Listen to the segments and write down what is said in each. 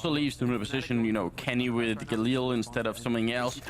also leaves them in a position, you know, Kenny with Galil instead of something else.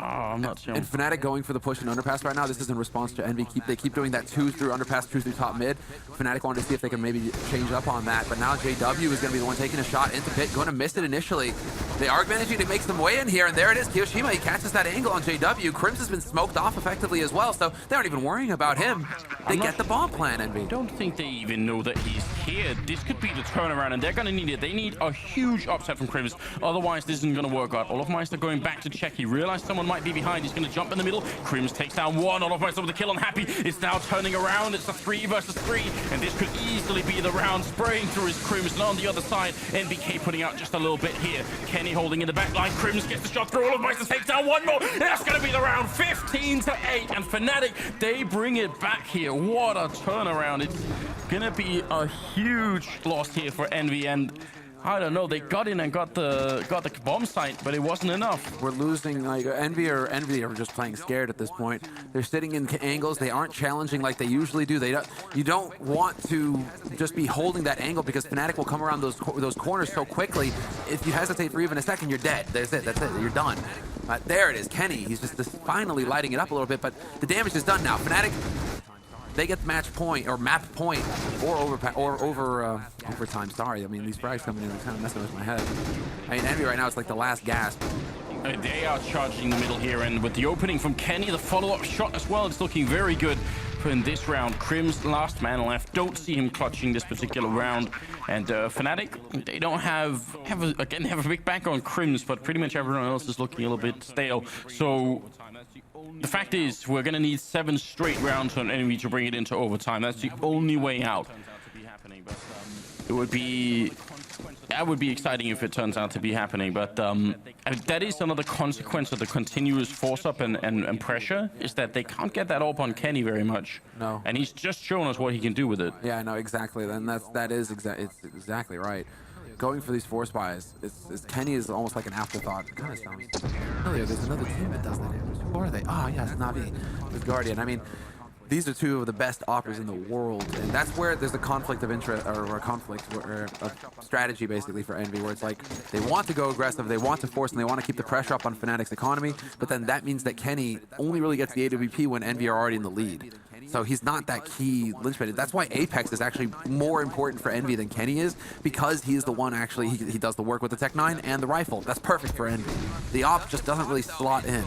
Oh, I'm not sure. And Fnatic going for the push and underpass right now. This is in response to EnVy. They keep doing that 2 through underpass, 2 through top mid. Fnatic wanted to see if they can maybe change up on that, but now JW is going to be the one taking a shot into pit, going to miss it initially. They are managing to make some way in here, and there it is. Kiyoshima, he catches that angle on JW. Crims has been smoked off effectively as well, so they aren't even worrying about him. They get the bomb plan, EnVy. I don't think they even know that he's here. This could be the turnaround, and they're going to need it. They need a huge upset from Crims. Otherwise, this isn't going to work out. Olofmeister going back to check. He realized someone might be behind. He's going to jump in the middle. Crims takes down one. Olofmeister with the kill on Happy. It's now turning around. It's a 3 versus 3, and this could easily be the round. Spraying through his Crims, and on the other side, NBK putting out just a little bit here. Kenny holding in the back line. Crims gets the shot through. Olofmeister takes down one more. That's going to be the round. 15-8, and Fnatic, they bring it back here. What a turnaround. It's going to be a huge loss here for EnVy, and I don't know, they got in and got the bomb site, but it wasn't enough. We're losing, like, EnVy are just playing scared at this point. They're sitting in angles. They aren't challenging like they usually do. You don't want to just be holding that angle because Fnatic will come around those corners so quickly. If you hesitate for even a second, you're dead. That's it. You're done. There it is, Kenny. He's just finally lighting it up a little bit, but the damage is done now. Fnatic, they get the match point or map point or overtime. Sorry, I mean these frags coming in and kind of messing with my head. I mean EnVy right now is like the last gasp. They are charging the middle here, and with the opening from Kenny, the follow-up shot as well, it's looking very good in this round. Crims, last man left. Don't see him clutching this particular round. And Fnatic, they don't have a big back on Crims, but pretty much everyone else is looking a little bit stale. So the fact is, we're going to need 7 straight rounds on EnVy to bring it into overtime. That's the only way out. It would be... That would be exciting if it turns out to be happening, but that is another consequence of the continuous force up and pressure, is that they can't get that up on Kenny very much. No. And he's just shown us what he can do with it. Yeah, no, exactly. Then it's exactly right. Going for these force buys, Kenny is almost like an afterthought. It kind of sounds familiar. There's another team that does that. Who are they? Oh, yes, Navi with Guardian. I mean, these are 2 of the best operators in the world, and that's where there's a conflict of interest, or a conflict of strategy basically for EnVy, where it's like they want to go aggressive, they want to force, and they want to keep the pressure up on Fnatic's economy, but then that means that Kenny only really gets the AWP when EnVy are already in the lead. So he's not that key linchpin. That's why Apex is actually more important for EnVy than Kenny is, because he is the one actually, he does the work with the Tech 9 and the rifle. That's perfect for EnVy. The op just doesn't really slot in.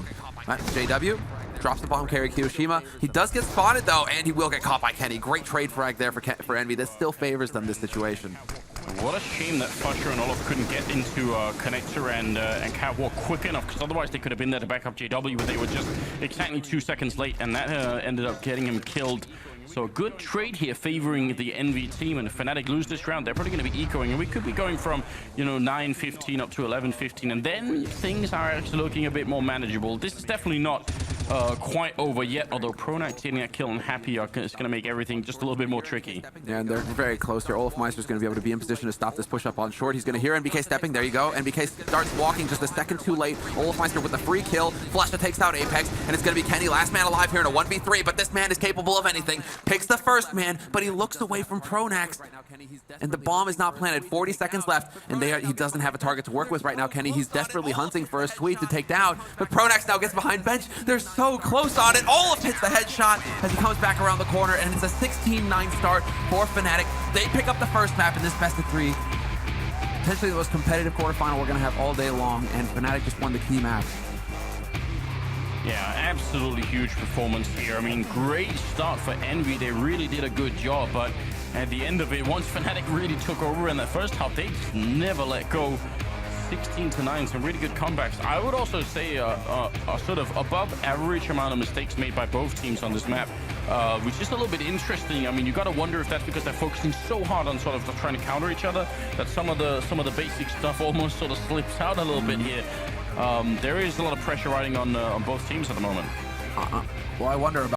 JW drops the bomb carry Kiyoshima. He does get spotted though, and he will get caught by Kenny. Great trade frag there for EnVy. That still favors them this situation. What a shame that Fusher and Olof couldn't get into Connector and Catwalk quick enough, because otherwise they could have been there to back up JW, but they were just exactly 2 seconds late, and that ended up getting him killed. So a good trade here favoring the EnVy team, and if Fnatic lose this round, they're probably going to be ecoing, and we could be going from, you know, 9-15 up to 11-15, and then things are actually looking a bit more manageable. This is definitely not quite over yet, although Pronax getting that kill and Happy is going to make everything just a little bit more tricky. Yeah, and they're very close here. Olofmeister is going to be able to be in position to stop this push up on short. He's going to hear NBK stepping. There you go. NBK starts walking just a second too late. Olofmeister with the free kill. Flusha takes out Apex, and it's going to be Kenny, last man alive here in a 1v3, but this man is capable of anything. Picks the first man, but he looks away from Pronax, and the bomb is not planted. 40 seconds left, and he doesn't have a target to work with right now, Kenny. He's desperately hunting for a sweep to take down, but Pronax now gets behind bench. They're so close on it. Olaf hits the headshot as he comes back around the corner, and it's a 16-9 start for Fnatic. They pick up the first map in this best of 3. Potentially the most competitive quarterfinal we're going to have all day long, and Fnatic just won the key map. Yeah, absolutely huge performance here. I mean, great start for EnVy. They really did a good job, but at the end of it, once Fnatic really took over in the first half, they just never let go. 16-9, some really good comebacks. I would also say a sort of above average amount of mistakes made by both teams on this map, which is a little bit interesting. I mean, you got to wonder if that's because they're focusing so hard on sort of trying to counter each other that some of the basic stuff almost sort of slips out a little bit here. There is a lot of pressure riding on both teams at the moment. Well, I wonder about